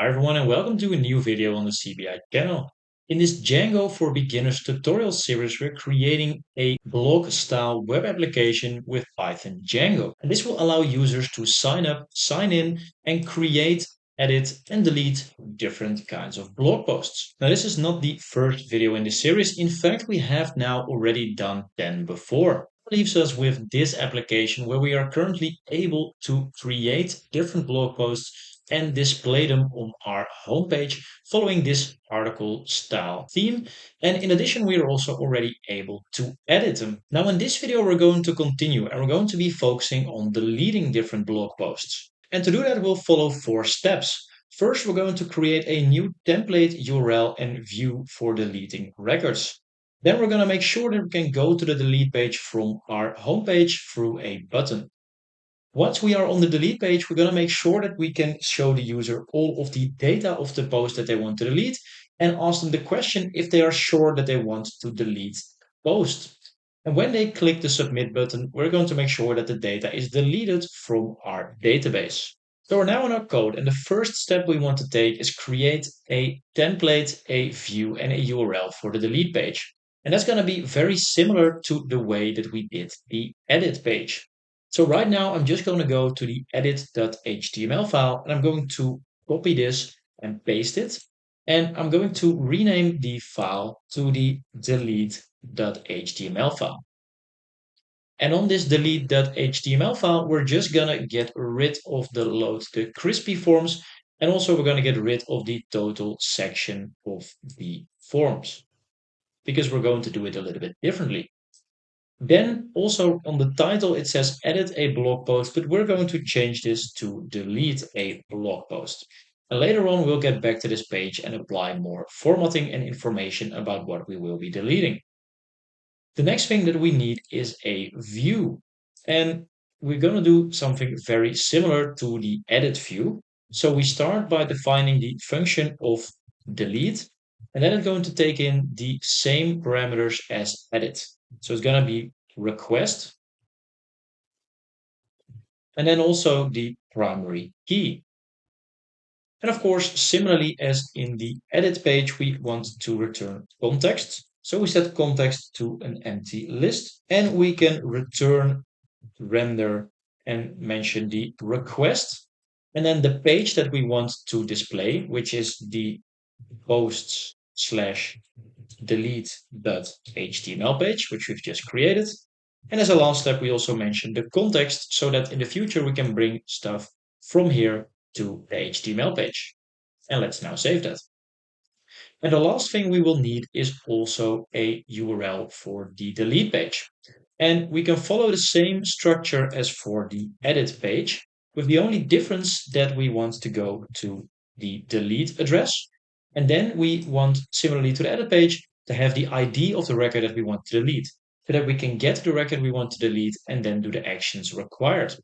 Hi everyone and welcome to a new video on the CBI channel. In this Django for Beginners tutorial series, we're creating a blog-style web application with Python Django. And this will allow users to sign up, sign in, and create, edit, and delete different kinds of blog posts. Now, this is not the first video in this series. In fact, we have now already done 10 before. Leaves us with this application where we are currently able to create different blog posts and display them on our homepage following this article style theme. And in addition, we are also already able to edit them. Now, in this video, we're going to continue and we're going to be focusing on deleting different blog posts. And to do that, we'll follow 4 steps. First, we're going to create a new template URL and view for deleting records. Then we're going to make sure that we can go to the delete page from our homepage through a button. Once we are on the delete page, we're going to make sure that we can show the user all of the data of the post that they want to delete and ask them the question if they are sure that they want to delete the post. And when they click the submit button, we're going to make sure that the data is deleted from our database. So we're now in our code, and the first step we want to take is create a template, a view, and a URL for the delete page. And that's going to be very similar to the way that we did the edit page. So right now, I'm just going to go to the edit.html file and I'm going to copy this and paste it. And I'm going to rename the file to the delete.html file. And on this delete.html file, we're just going to get rid of the load the crispy forms. And also we're going to get rid of the total section of the forms because we're going to do it a little bit differently. Then also on the title, it says edit a blog post, but we're going to change this to delete a blog post. And later on, we'll get back to this page and apply more formatting and information about what we will be deleting. The next thing that we need is a view. And we're going to do something very similar to the edit view. So we start by defining the function of delete, and then it's going to take in the same parameters as edit. So it's going to be request, and then also the primary key. And of course, similarly as in the edit page, we want to return context. So we set context to an empty list, and we can return render and mention the request. And then the page that we want to display, which is the posts slash delete.html page, which we've just created. And as a last step, we also mentioned the context so that in the future we can bring stuff from here to the HTML page. And let's now save that. And the last thing we will need is also a URL for the delete page. And we can follow the same structure as for the edit page, with the only difference that we want to go to the delete address. And then we want, similarly to the edit page, to have the ID of the record that we want to delete, so that we can get the record we want to delete and then do the actions required.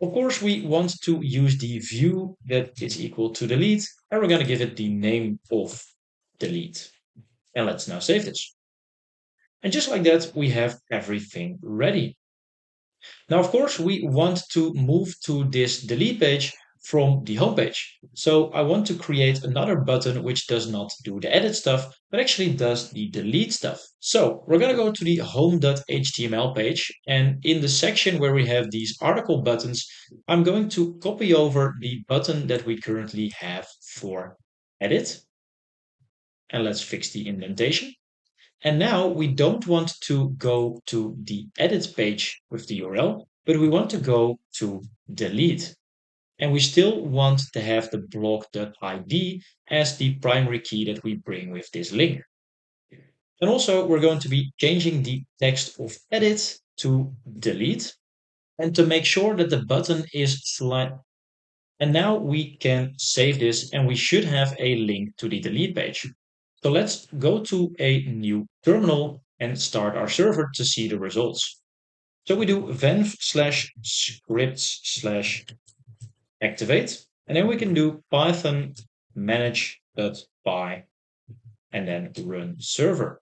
Of course, we want to use the view that is equal to delete, and we're going to give it the name of delete. And let's now save this. And just like that, we have everything ready. Now, of course, we want to move to this delete page from the home page. So I want to create another button which does not do the edit stuff, but actually does the delete stuff. So we're going to go to the home.html page. And in the section where we have these article buttons, I'm going to copy over the button that we currently have for edit. And let's fix the indentation. And now we don't want to go to the edit page with the URL, but we want to go to delete. And we still want to have the blog.id as the primary key that we bring with this link. And also we're going to be changing the text of edit to delete and to make sure that the button is select. And now we can save this and we should have a link to the delete page. So let's go to a new terminal and start our server to see the results. So we do venv/scripts/activate, and then we can do python manage.py and then run server.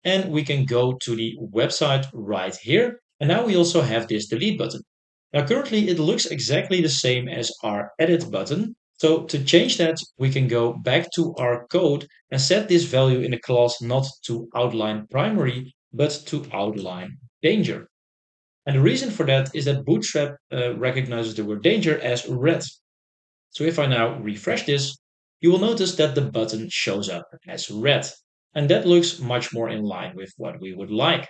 And we can go to the website right here. And now we also have this delete button. Now currently it looks exactly the same as our edit button, So to change that, we can go back to our code and set this value in a class not to outline primary, but to outline danger. And the reason for that is that Bootstrap recognizes the word danger as red. So if I now refresh this, you will notice that the button shows up as red. And that looks much more in line with what we would like.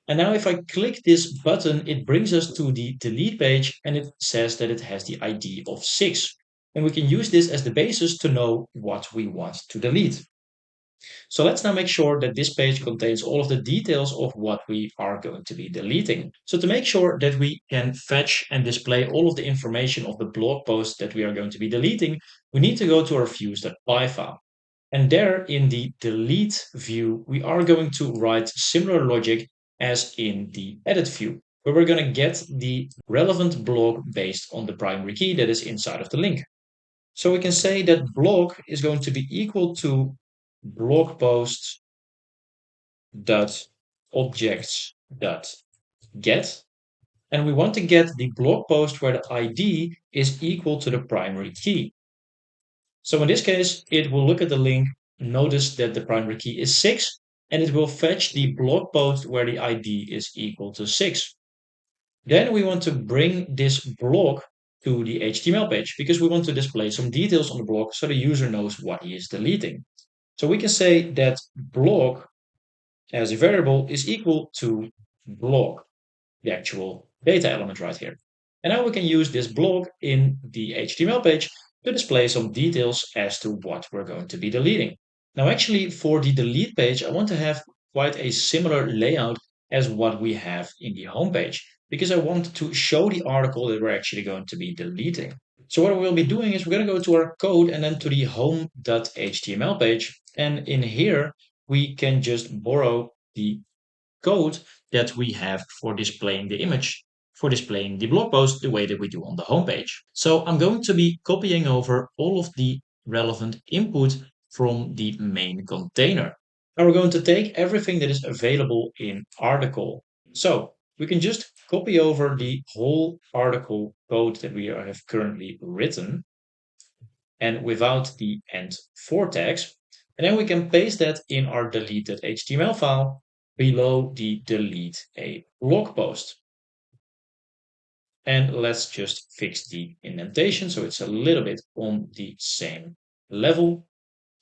And now if I click this button, it brings us to the delete page and it says that it has the ID of 6. And we can use this as the basis to know what we want to delete. So let's now make sure that this page contains all of the details of what we are going to be deleting. So to make sure that we can fetch and display all of the information of the blog post that we are going to be deleting, we need to go to our views.py file. And there in the delete view, we are going to write similar logic as in the edit view, where we're going to get the relevant blog based on the primary key that is inside of the link. So we can say that blog is going to be equal to blog post dot objects dot get, and we want to get the blog post where the ID is equal to the primary key. So in this case, it will look at the link, notice that the primary key is 6, and it will fetch the blog post where the ID is equal to 6. Then we want to bring this blog to the HTML page because we want to display some details on the blog so the user knows what he is deleting. So we can say that blog as a variable is equal to blog, the actual data element right here. And now we can use this blog in the HTML page to display some details as to what we're going to be deleting. Now, actually, for the delete page, I want to have quite a similar layout as what we have in the home page because I want to show the article that we're actually going to be deleting. So what we'll be doing is we're going to go to our code and then to the home.html page. And in here, we can just borrow the code that we have for displaying the image, for displaying the blog post the way that we do on the homepage. So I'm going to be copying over all of the relevant input from the main container. Now we're going to take everything that is available in article. So we can just copy over the whole article code that we have currently written and without the end for tags. And then we can paste that in our deleted HTML file below the delete a blog post. And let's just fix the indentation so it's a little bit on the same level.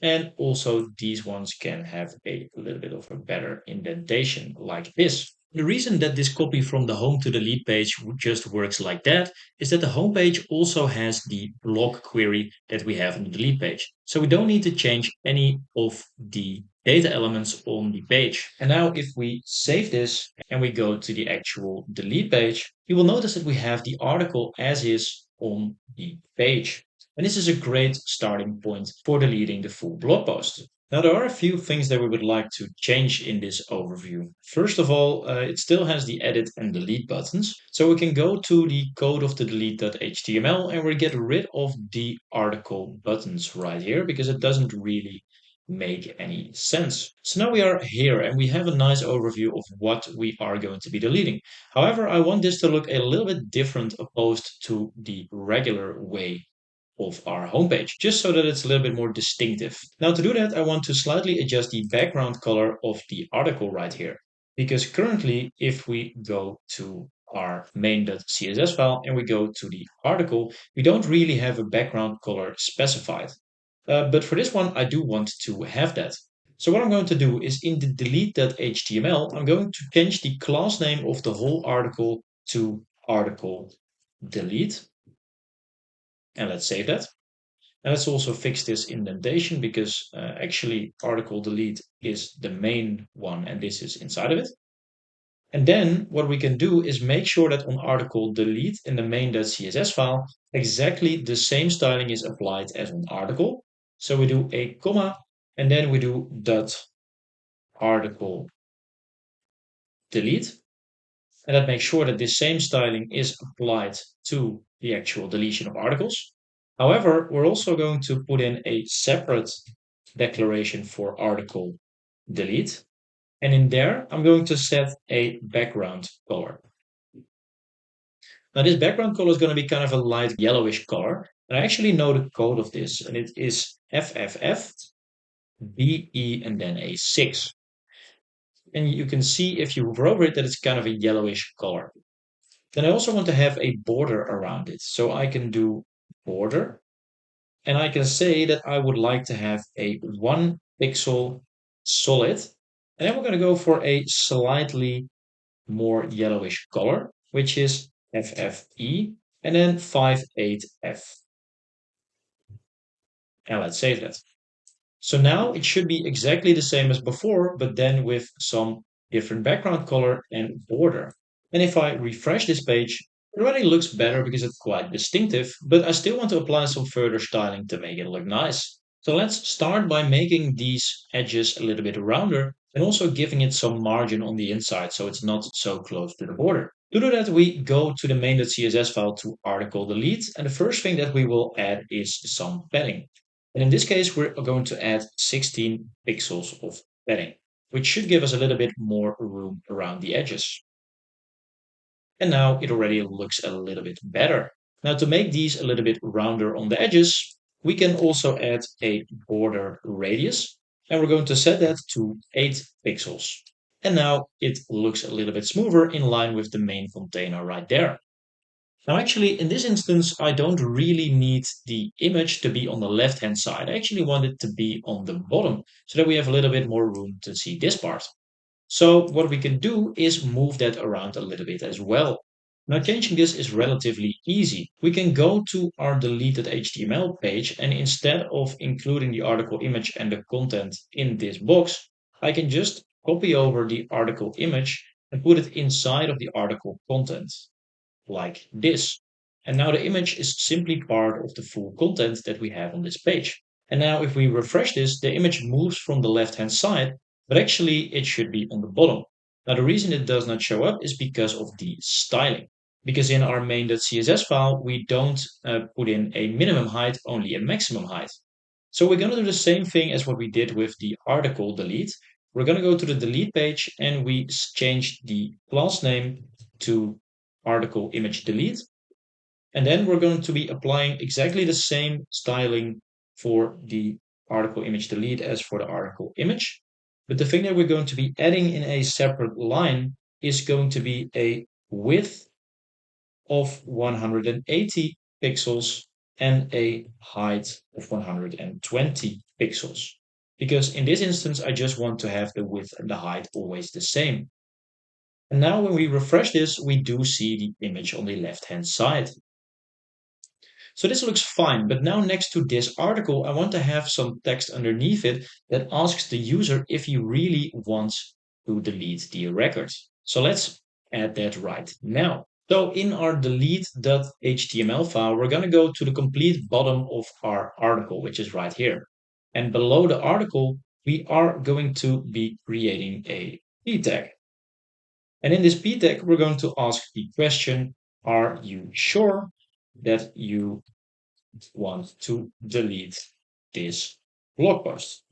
And also these ones can have a little bit of a better indentation like this. The reason that this copy from the home to delete page just works like that is that the home page also has the blog query that we have on the delete page. So we don't need to change any of the data elements on the page. And now if we save this and we go to the actual delete page, you will notice that we have the article as is on the page. And this is a great starting point for deleting the full blog post. Now, there are a few things that we would like to change in this overview. First of all, it still has the edit and delete buttons. So we can go to the code of the delete.html and we get rid of the article buttons right here because it doesn't really make any sense. So now we are here and we have a nice overview of what we are going to be deleting. However, I want this to look a little bit different opposed to the regular way of our homepage, just so that it's a little bit more distinctive. Now to do that, I want to slightly adjust the background color of the article right here. Because currently, if we go to our main.css file and we go to the article, we don't really have a background color specified. But for this one, I do want to have that. So what I'm going to do is in the delete.html, I'm going to change the class name of the whole article to article delete. And let's save that. And let's also fix this indentation because actually article delete is the main one and this is inside of it. And then what we can do is make sure that on article delete in the main.css file, exactly the same styling is applied as on article. So we do a comma and then we do dot article delete. And that makes sure that this same styling is applied to the actual deletion of articles. However, we're also going to put in a separate declaration for article delete. And in there, I'm going to set a background color. Now, this background color is going to be kind of a light yellowish color. And I actually know the code of this, and it is FFF, BE, and then a 6. And you can see if you hover over it that it's kind of a yellowish color. Then I also want to have a border around it. So I can do border, and I can say that I would like to have a 1 pixel solid. And then we're going to go for a slightly more yellowish color, which is FFE, and then 58F. And let's save that. So now it should be exactly the same as before, but then with some different background color and border. And if I refresh this page, it already looks better because it's quite distinctive, but I still want to apply some further styling to make it look nice. So let's start by making these edges a little bit rounder and also giving it some margin on the inside so it's not so close to the border. To do that, we go to the main.css file to article delete, and the first thing that we will add is some padding. And in this case, we're going to add 16 pixels of padding, which should give us a little bit more room around the edges. And now it already looks a little bit better. Now to make these a little bit rounder on the edges, we can also add a border radius, and we're going to set that to 8 pixels. And now it looks a little bit smoother in line with the main container right there. Now, actually, in this instance, I don't really need the image to be on the left-hand side. I actually want it to be on the bottom so that we have a little bit more room to see this part. So what we can do is move that around a little bit as well. Now, changing this is relatively easy. We can go to our deleted HTML page, and instead of including the article image and the content in this box, I can just copy over the article image and put it inside of the article content like this. And now the image is simply part of the full content that we have on this page. And now if we refresh this, the image moves from the left-hand side, but actually it should be on the bottom. Now the reason it does not show up is because of the styling. Because in our main.css file, we don't put in a minimum height, only a maximum height. So we're going to do the same thing as what we did with the article delete. We're going to go to the delete page and we change the class name to article image delete. And then we're going to be applying exactly the same styling for the article image delete as for the article image. But the thing that we're going to be adding in a separate line is going to be a width of 180 pixels and a height of 120 pixels. Because in this instance, I just want to have the width and the height always the same. And now when we refresh this, we do see the image on the left-hand side. So this looks fine, but now next to this article, I want to have some text underneath it that asks the user if he really wants to delete the record. So let's add that right now. So in our delete.html file, we're going to go to the complete bottom of our article, which is right here. And below the article, we are going to be creating a p tag. And in this p tag, we're going to ask the question, are you sure that you want to delete this blog post?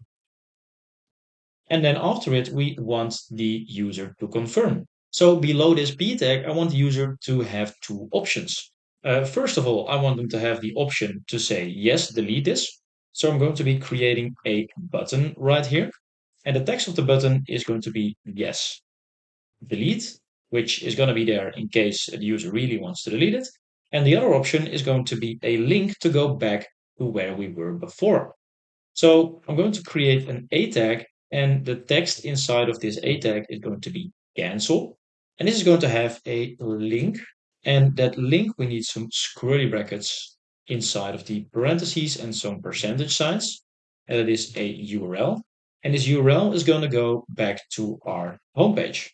And then after it, we want the user to confirm. So below this p tag, I want the user to have two options. First of all, I want them to have the option to say, yes, delete this. So I'm going to be creating a button right here. And the text of the button is going to be yes, delete, which is going to be there in case the user really wants to delete it. And the other option is going to be a link to go back to where we were before. So I'm going to create an A tag, and the text inside of this A tag is going to be cancel. And this is going to have a link. And that link, we need some curly brackets inside of the parentheses and some percentage signs. And it is a URL. And this URL is going to go back to our homepage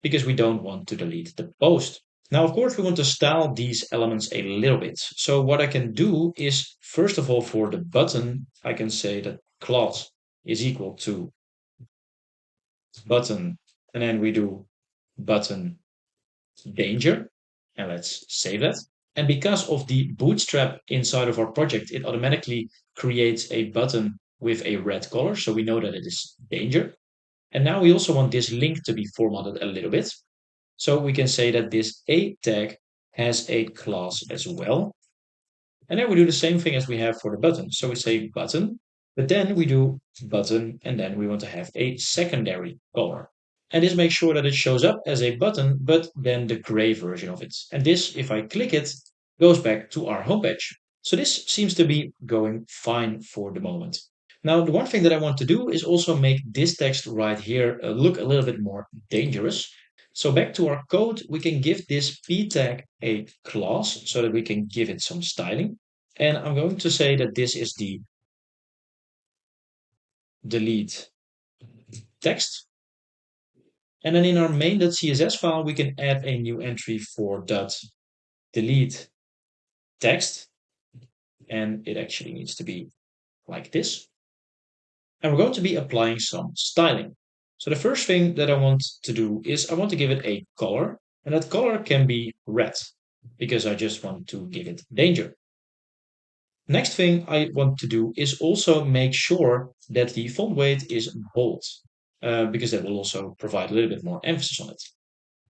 because we don't want to delete the post. Now, of course, we want to style these elements a little bit. So what I can do is, first of all, for the button, I can say that class is equal to button, and then we do button danger, and let's save that. And because of the bootstrap inside of our project, it automatically creates a button with a red color, so we know that it is danger. And now we also want this link to be formatted a little bit. So we can say that this A tag has a class as well. And then we do the same thing as we have for the button. So we say button, but then we do button, and then we want to have a secondary color. And this makes sure that it shows up as a button, but then the gray version of it. And this, if I click it, goes back to our homepage. So this seems to be going fine for the moment. Now, the one thing that I want to do is also make this text right here look a little bit more dangerous. So back to our code, we can give this p tag a class so that we can give it some styling. And I'm going to say that this is the delete text. And then in our main.css file, we can add a new entry for .delete text. And it actually needs to be like this. And we're going to be applying some styling. So the first thing that I want to do is I want to give it a color, and that color can be red because I just want to give it danger. Next thing I want to do is also make sure that the font weight is bold, because that will also provide a little bit more emphasis on it.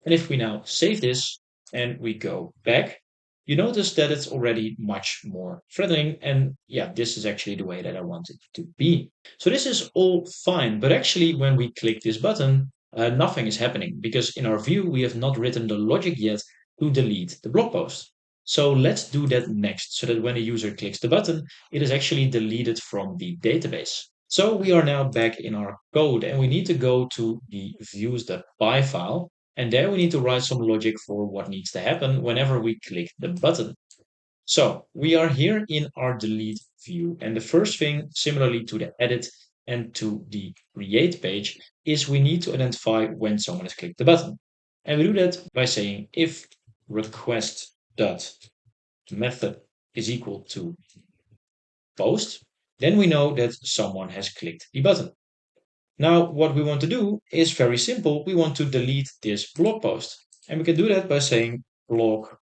And if we now save this and we go back, you notice that it's already much more threatening. And yeah, this is actually the way that I want it to be. So this is all fine. But actually, when we click this button, nothing is happening because in our view, we have not written the logic yet to delete the blog post. So let's do that next so that when a user clicks the button, it is actually deleted from the database. So we are now back in our code and we need to go to the views.py file. And there we need to write some logic for what needs to happen whenever we click the button. So we are here in our delete view. And the first thing, similarly to the edit and to the create page, is we need to identify when someone has clicked the button. And we do that by saying if request.method is equal to post, then we know that someone has clicked the button. Now, what we want to do is very simple. We want to delete this blog post. And we can do that by saying blog.delete.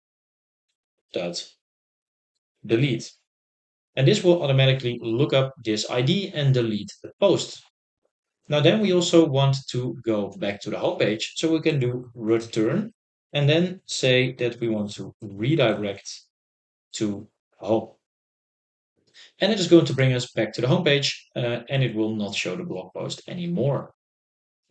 And this will automatically look up this ID and delete the post. Now, then we also want to go back to the home page. So we can do return and then say that we want to redirect to home. And it is going to bring us back to the home page, and it will not show the blog post anymore.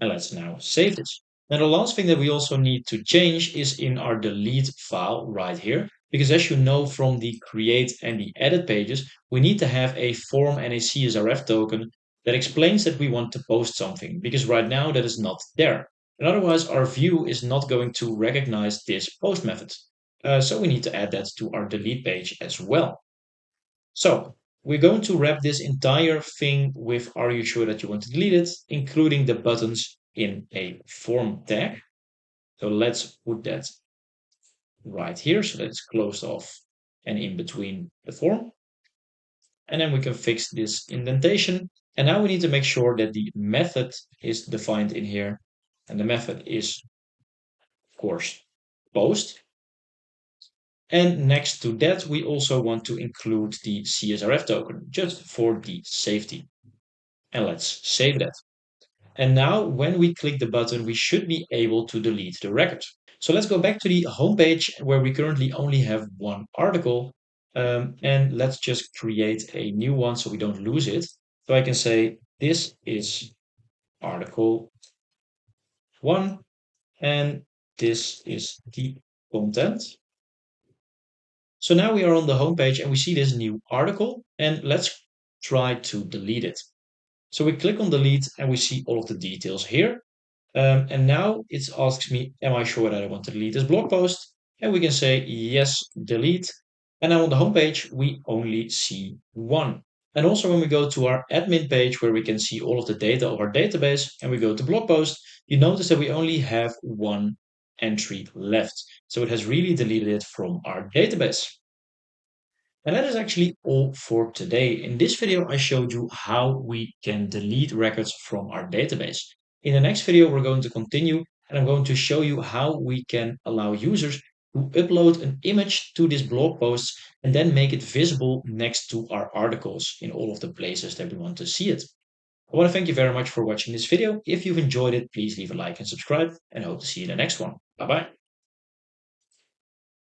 And let's now save this. Now, the last thing that we also need to change is in our delete file right here, because as you know from the create and the edit pages, we need to have a form and a CSRF token that explains that we want to post something, because right now that is not there. And otherwise, our view is not going to recognize this post method. So we need to add that to our delete page as well. So we're going to wrap this entire thing with are you sure that you want to delete it, including the buttons in a form tag. So let's put that right here so that it's closed off and in between the form. And then we can fix this indentation. And now we need to make sure that the method is defined in here. And the method is, of course, post. And next to that, we also want to include the CSRF token just for the safety. And let's save that. And now when we click the button, we should be able to delete the record. So let's go back to the homepage where we currently only have one article. And let's just create a new one so we don't lose it. So I can say this is article 1 and this is the content. So now we are on the homepage and we see this new article and let's try to delete it. So we click on delete and we see all of the details here. And now it asks me, am I sure that I want to delete this blog post? And we can say yes, delete. And now on the homepage, we only see one. And also when we go to our admin page where we can see all of the data of our database and we go to blog post, you notice that we only have one entry left. So it has really deleted it from our database. And that is actually all for today. In this video, I showed you how we can delete records from our database. In the next video, we're going to continue and I'm going to show you how we can allow users to upload an image to this blog post and then make it visible next to our articles in all of the places that we want to see it. I want to thank you very much for watching this video. If you've enjoyed it, please leave a like and subscribe and I hope to see you in the next one. Bye bye.